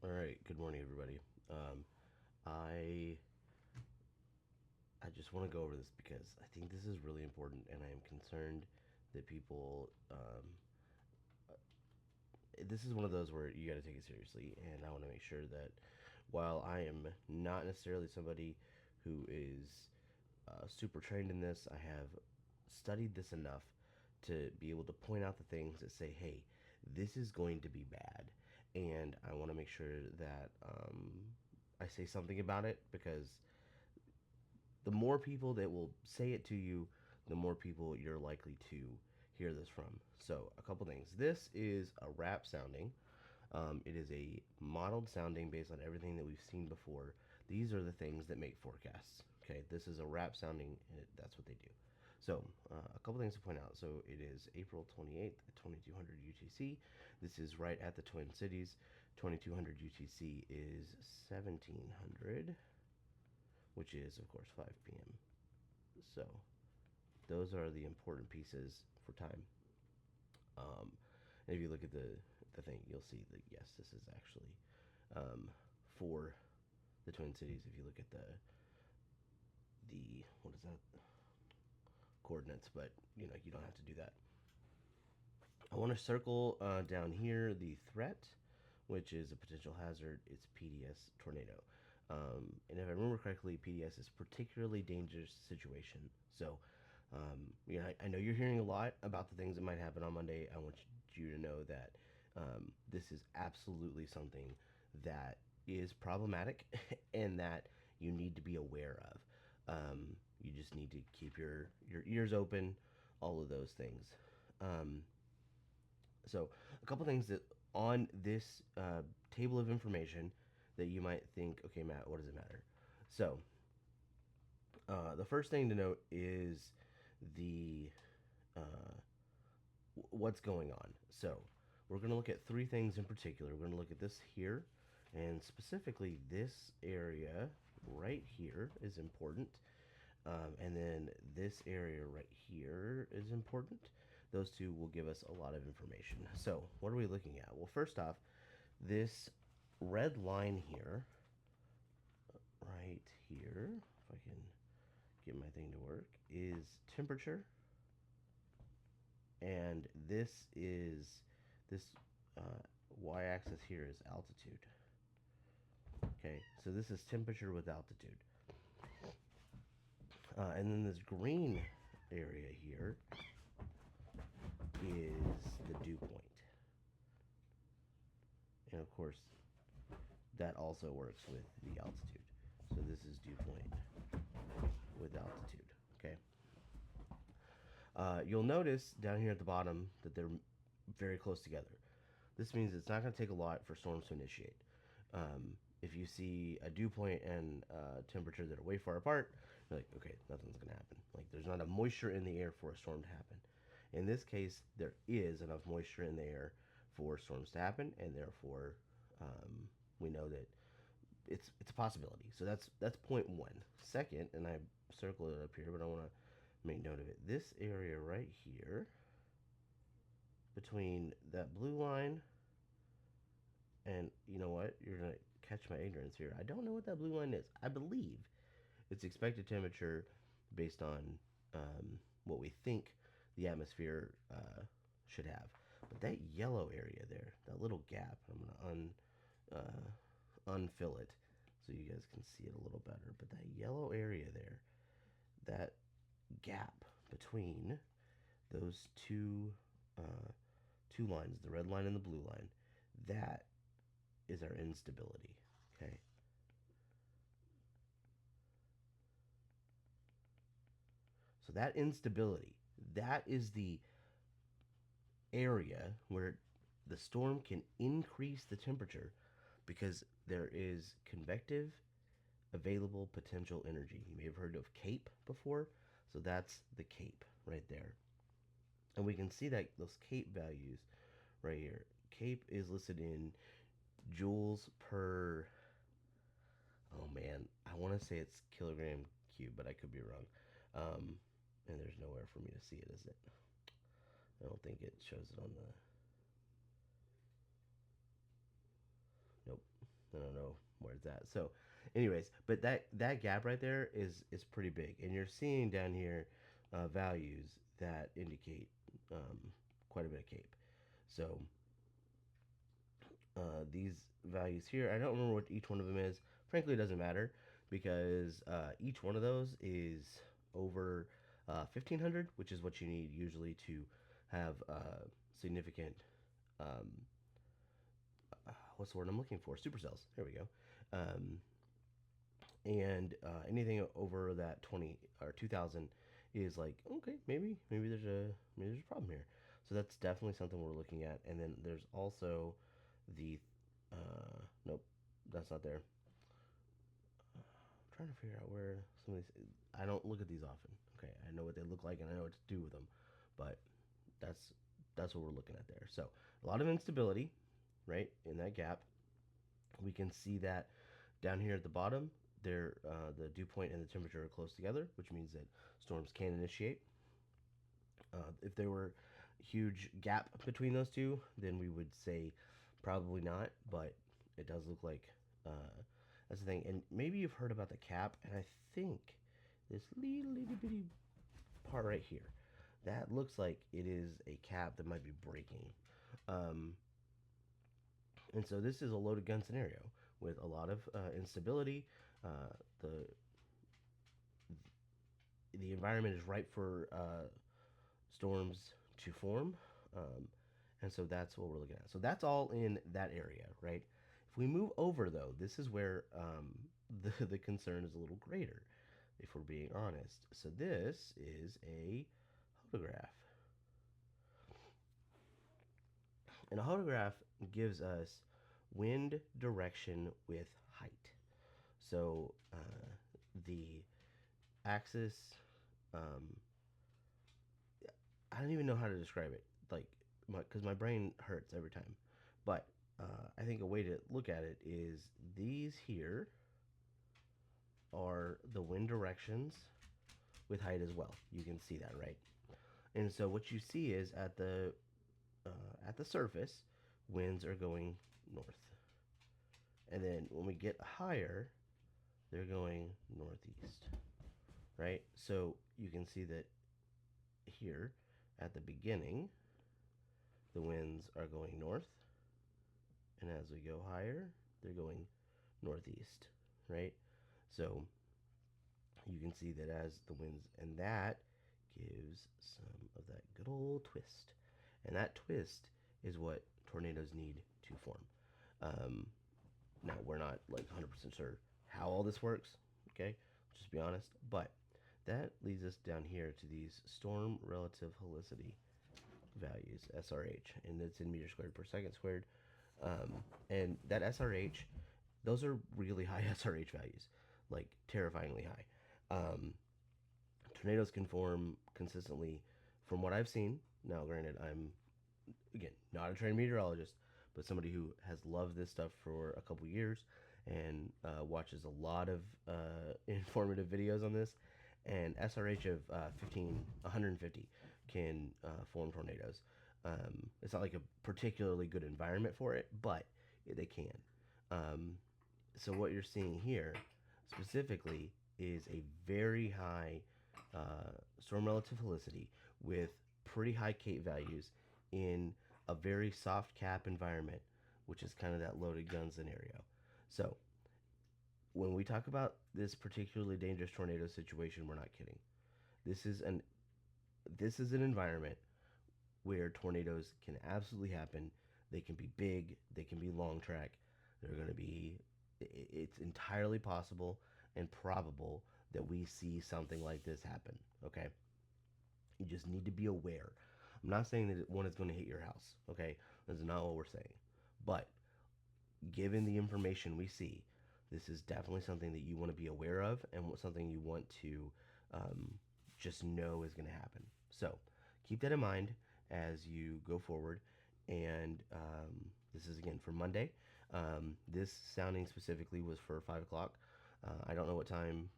All right. Good morning, everybody. I just want to go over this because I think this is really important, and I am concerned that people. This is one of those where you got to take it seriously, and I want to make sure that while I am not necessarily somebody who is super trained in this, I have studied this enough to be able to point out the things that say, "Hey, this is going to be bad," and I want to make sure that I say something about it because the more people that will say it to you, the more people you're likely to hear this from. So, a couple things. This is a rap sounding. It is a modeled sounding based on everything that we've seen before. These are the things that make forecasts. Okay, this is a rap sounding. That's what they do. So, a couple things to point out. So, it is April 28th at 2200 UTC. This is right at the Twin Cities. 2200 UTC is 1700, which is, of course, 5 p.m. So those are the important pieces for time. And if you look at the thing, you'll see that yes, this is actually for the Twin Cities. If you look at the what is that coordinates, but you don't have to do that. I want to circle down here the threat, which is a potential hazard. It's PDS tornado. And if I remember correctly, PDS is particularly dangerous situation. So, I know you're hearing a lot about the things that might happen on Monday. I want you to know that this is absolutely something that is problematic and that you need to be aware of. You just need to keep your ears open, all of those things. So, a couple things that on this table of information that you might think, okay, Matt, what does it matter? So, the first thing to note is the what's going on. So, we're going to look at three things in particular. We're going to look at this here, and specifically this area right here is important. And then this area right here is important. Those two will give us a lot of information. So, what are we looking at? Well, first off, this red line here, right here, if I can get my thing to work, is temperature. And this y-axis here is altitude. Okay, so this is temperature with altitude. And then this green area here is the dew point. And of course, that also works with the altitude. So this is dew point with altitude. Okay. You'll notice down here at the bottom that they're very close together. This means it's not going to take a lot for storms to initiate. If you see a dew point and temperature that are way far apart, you're like, okay, nothing's going to happen. Like, there's not enough moisture in the air for a storm to happen. In this case, there is enough moisture in the air for storms to happen, and therefore, we know that it's a possibility. So that's point one. Second, and I circled it up here, but I want to make note of it. This area right here, between that blue line and you know what? You're gonna catch my ignorance here. I don't know what that blue line is. I believe it's expected temperature based on what we think the atmosphere should have. But that yellow area there, that little gap, I'm gonna unfill it so you guys can see it a little better. But that yellow area there, that gap between those two lines, the red line and the blue line, that is our instability. Okay. So that instability, that is the area where the storm can increase the temperature because there is convective available potential energy. You may have heard of CAPE before. So that's the CAPE right there. And we can see that those CAPE values right here. CAPE is listed in joules per, oh man, I want to say it's kilogram cube, but I could be wrong. And there's nowhere for me to see it, is it? I don't think it shows it on the, nope. I don't know where it's at. So, anyways, but that gap right there is pretty big, and you're seeing down here values that indicate um, quite a bit of CAPE. So these values here, I don't remember what each one of them is. Frankly, it doesn't matter because each one of those is over 1500, which is what you need usually to have significant um, what's the word I'm looking for? Supercells. There we go. And anything over that 20 or 2000 is like, okay, maybe there's a problem here. So that's definitely something we're looking at. And then there's also the nope, that's not there. I'm trying to figure out where some of these. I don't look at these often. Okay, I know what they look like and I know what to do with them, but that's that's what we're looking at there. So a lot of instability, right, in that gap. We can see that down here at the bottom, the dew point and the temperature are close together, which means that storms can initiate. If there were a huge gap between those two, then we would say probably not, but it does look like that's the thing. And maybe you've heard about the cap, and I think this little bitty part right here, that looks like it is a cap that might be breaking. Um, and so this is a loaded gun scenario with a lot of instability. The environment is ripe for storms to form, um, and so that's what we're looking at. So that's all in that area, right? If we move over, though, this is where the concern is a little greater, if we're being honest. So this is a hodograph, and a hodograph gives us wind direction with height. So the axis, um, I don't even know how to describe it, like, because my brain hurts every time. But I think a way to look at it is these here are the wind directions with height as well. You can see that, right? And so what you see is at the surface, winds are going north, and then when we get higher, they're going northeast, right? So you can see that here at the beginning, the winds are going north, and as we go higher, they're going northeast, right? So you can see that as the winds, and that gives some of that good old twist. And that twist is what tornadoes need to form. Um, Now, we're not like 100% sure how all this works, okay? Just be honest. But that leads us down here to these storm relative helicity values, SRH, and it's in meters squared per second squared. And that SRH, those are really high SRH values, like terrifyingly high. Tornadoes can form consistently from what I've seen. Now, granted, I'm, again, not a trained meteorologist, but somebody who has loved this stuff for a couple years and watches a lot of informative videos on this. And SRH of 150 can form tornadoes. It's not like a particularly good environment for it, but they can. Um, so what you're seeing here specifically is a very high storm relative helicity with pretty high CAPE values in a very soft cap environment, which is kind of that loaded gun scenario. So when we talk about this particularly dangerous tornado situation, we're not kidding. This is an this is an environment where tornadoes can absolutely happen. They can be big, they can be long track. They're going to be it's entirely possible and probable that we see something like this happen, okay? You just need to be aware. I'm not saying that one is going to hit your house, okay? That's not what we're saying. But given the information we see, this is definitely something that you want to be aware of and something you want to um, just know is going to happen. So keep that in mind as you go forward. And this is again for Monday. This sounding specifically was for 5 o'clock. I don't know what time.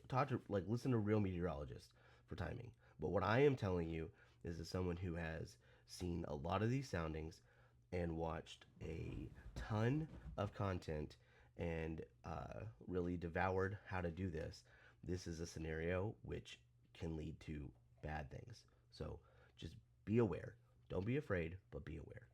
Talk to like listen to real meteorologists for timing. But what I am telling you is as someone who has seen a lot of these soundings and watched a ton of content and really devoured how to do this, this is a scenario which can lead to bad things. So just be aware. Don't be afraid, but be aware.